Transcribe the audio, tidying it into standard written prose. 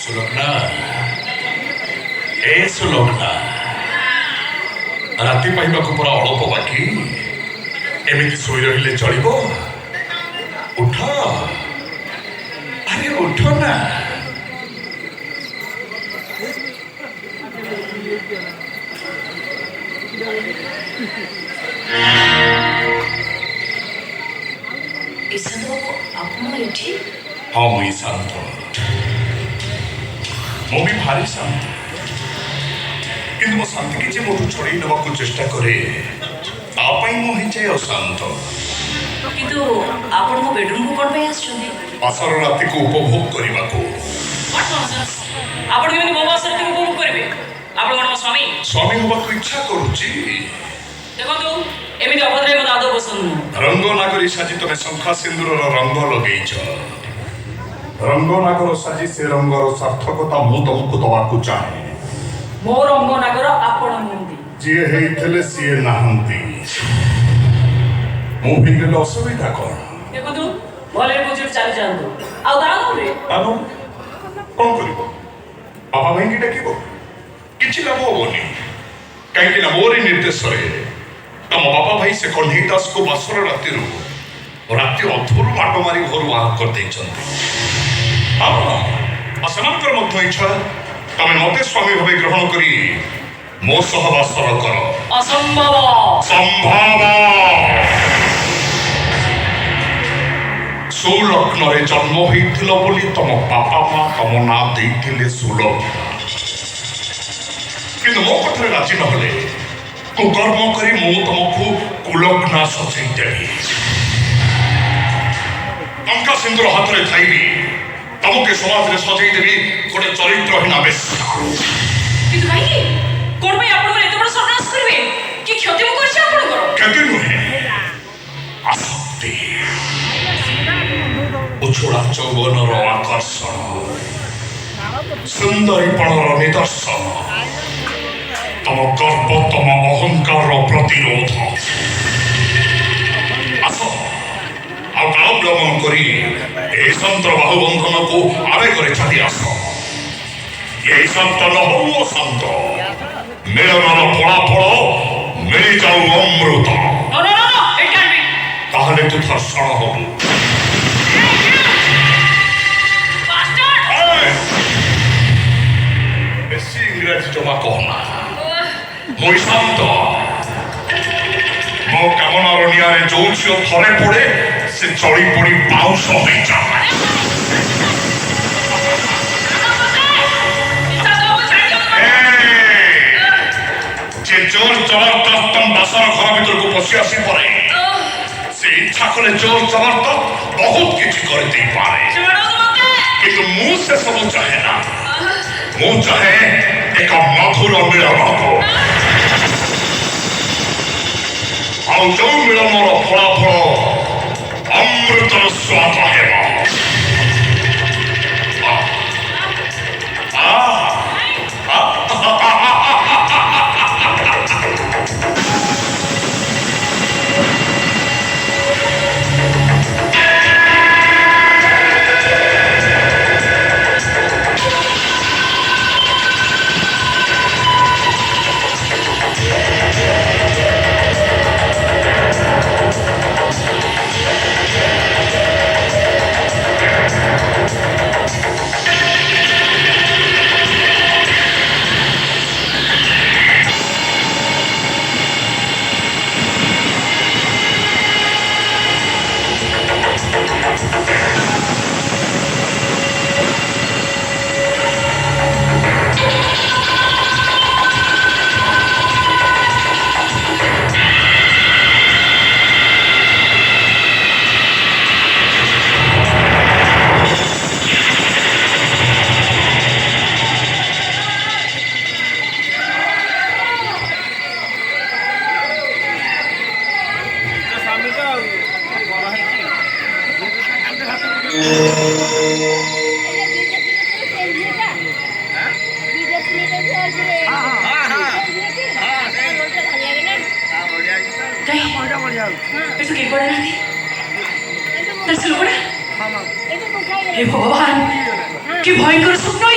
सुलग्ना ए सुलग्ना राति पाइबाकू पूरा अल्प बाकी एमती शोई रहिले चलिबो उठ अरे उठ ना हाँ मुई शांत मु भी भारी शांत किंतु मो शांति की जे मोठू छड़े नबाकू चेष्टा करे तापाई मो ही जाए अशांत किंतु आपण को बेडरूम को कोन पे आछछन्ती आसर राति को उपभोग करबा को आपण केमि मोबाइल से उपभोग करबे आपण कोन स्वामी स्वामी होबा को इच्छा करूची देखो तो एमिति अभद्रे मत आदो पसंद रंग नागरी साजी तमे शंखा सिंदूर रंग लगेइछ रंग नागर साजी से रंगर सार्थकता मु तुमको दवाकू चाहे मो रंग नागर आपण मुंदी जे हेइथले सिए नाहंती मु भी गेलो असुविधा कोन देखो तो भले बुझिर चली जांदो आ दानो रे आनो कोन करिवो बाबा भाई की डाकिबो किछि लाभ होबोनी काहे कि ना मोरी निर्देश रे तम बाबा भाई से कन्हई दास को बासर राति अधुरु माट मारी घर बाहर कर देमानकर मध्य इच्छा तमें मते स्वामी भावे ग्रहण करी मो सह बासर कर असंभव संभव सुलग्न रे जन्म होइथिल बोली तम बापा माँ तम ना देइथिले सुलग्न किंतु मो कथरे राजी नहले कुकर्म करी मु तुमको कुलग्ना सचेई देवी टंका सिंदूर हाथ में थाइबी तुमके समाज में सजई देवी गोटे चरित्रहीन बेश्या किंतु भाई कोन पे आपण को एते बड़ सर्वनाश करबे कि क्षति मु करछि आपण को क्षति नुहे आसक्ति उछुड़ा चौबनर आकर्षण सुंदरीपणर निदर्शन तम गर्व तम अहंकार प्रतिरोध आस आलम्बन करी संतर बाहुबंधन को आवेगर छाड़ी आस ये संत न हो संत मिलनर फलाफल मिल जाऊ अमृत ताहले तू धर्षण हबु बेसी इंग्रेजी जमा कहना मुई शांत मो कामनार नियारे जो झियो थरे पड़े से चली पड़ी बाउंस हो जाए जे जोर जबरदस्त तुम बासर घर भीतर को पशि आसी पड़े से इच्छा करे जोर जबरदस्त बहुत किछि कर दे पारे किंतु मु से सब चाहे ना मु चाहे एक मधुर मिलन को आउ जो मिलनर फलाफल अमृतर स्वाद हेबा हे भगवान कि भयंकर स्वप्न